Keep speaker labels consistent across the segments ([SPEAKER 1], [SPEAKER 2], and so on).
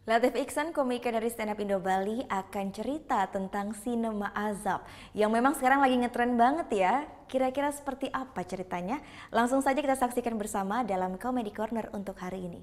[SPEAKER 1] Latif Iksan, komika dari Stand Up Indo Bali, akan cerita tentang sinema azab yang memang sekarang lagi ngetren banget ya. Kira-kira seperti apa ceritanya? Langsung saja kita saksikan bersama dalam Comedy Corner untuk hari ini.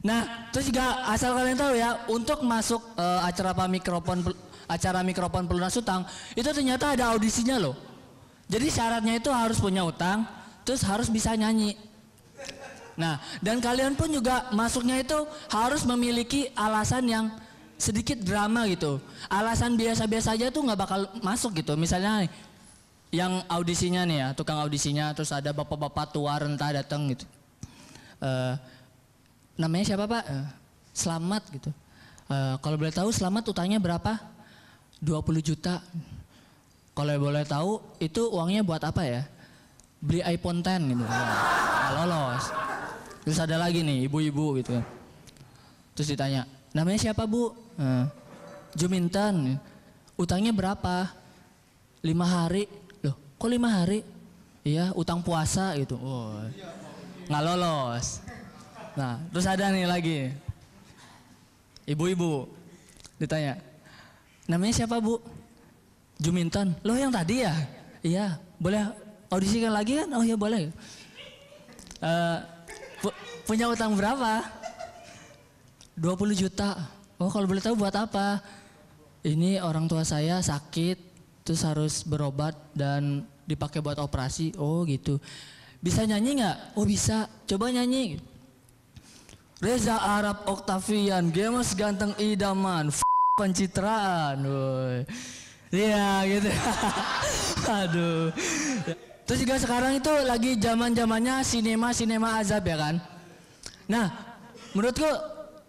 [SPEAKER 2] Nah, terus juga asal kalian tahu ya, untuk masuk acara mikrofon pelunas utang itu ternyata ada audisinya loh. Jadi syaratnya itu harus punya utang, terus harus bisa nyanyi. Nah, dan kalian pun juga masuknya itu harus memiliki alasan yang sedikit drama gitu. Alasan biasa-biasa aja tuh nggak bakal masuk gitu. Misalnya yang audisinya nih ya, tukang audisinya, terus ada bapak-bapak tua renta datang gitu. Namanya siapa Pak? Slamet gitu. Kalau boleh tahu Slamet utangnya berapa? 20 juta. Kalau boleh tahu itu uangnya buat apa ya? Beli iPhone 10 gitu. Nggak lolos. Terus ada lagi nih ibu-ibu gitu. Terus ditanya, namanya siapa Bu? Juminten. Utangnya berapa? 5 hari. Loh kok 5 hari? Iya utang puasa gitu. Oh, nggak lolos. Nah, terus ada nih lagi. Ibu-ibu ditanya, namanya siapa Bu? Juminten. Loh yang tadi ya? Iya, boleh audisikan lagi kan? Oh iya boleh. Punya utang berapa? 20 juta. Oh kalau boleh tahu buat apa? Ini orang tua saya sakit, terus harus berobat dan dipakai buat operasi. Oh gitu. Bisa nyanyi nggak? Oh bisa. Coba nyanyi. Reza Arab Octavian, Gemas ganteng idaman, pencitraan, woi. Iya gitu. Aduh. Terus juga sekarang itu lagi zaman-zamannya sinema azab ya kan. Nah, menurutku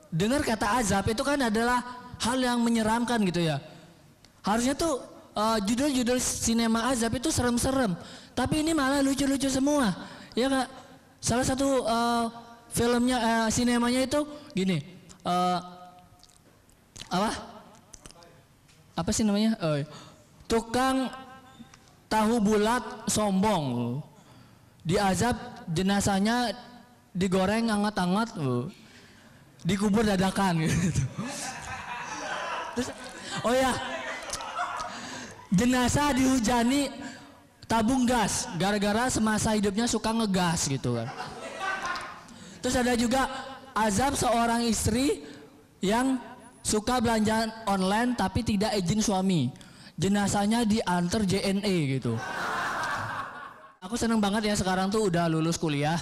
[SPEAKER 2] dengar kata azab itu kan adalah hal yang menyeramkan gitu ya. Harusnya tuh judul-judul sinema azab itu serem-serem. Tapi ini malah lucu-lucu semua. Ya Kak. Salah satu filmnya, sinemanya itu gini, apa sih namanya? Tukang tahu bulat sombong, diazab jenazahnya digoreng hangat-hangat, dikubur dadakan gitu. Terus, oh ya, jenazah dihujani tabung gas, gara-gara semasa hidupnya suka ngegas gitu kan. Terus ada juga azab seorang istri yang suka belanja online tapi tidak izin suami. Jenazahnya diantar JNE gitu. Aku seneng banget ya sekarang tuh udah lulus kuliah.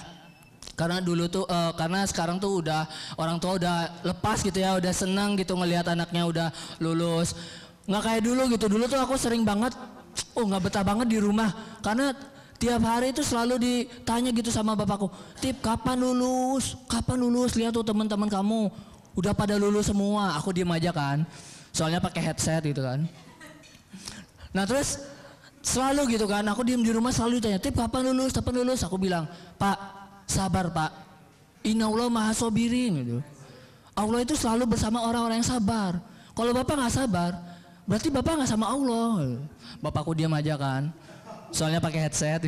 [SPEAKER 2] Karena dulu tuh, karena sekarang tuh udah orang tua udah lepas gitu ya, udah seneng gitu ngelihat anaknya udah lulus. Nggak kayak dulu gitu. Dulu tuh aku sering banget, nggak betah banget di rumah karena tiap hari itu selalu ditanya gitu sama bapakku, Tip kapan lulus? Kapan lulus? Lihat tuh teman-teman kamu udah pada lulus semua. Aku diem aja kan, soalnya pakai headset gitu kan. Nah terus selalu gitu kan, aku diem di rumah selalu ditanya, Tip kapan lulus? Kapan lulus? Aku bilang, Pak sabar Pak, Inna Allah maha sobirin gitu. Allah itu selalu bersama orang-orang yang sabar. Kalau bapak nggak sabar, berarti bapak nggak sama Allah. Bapakku diam aja kan. Soalnya pakai headset.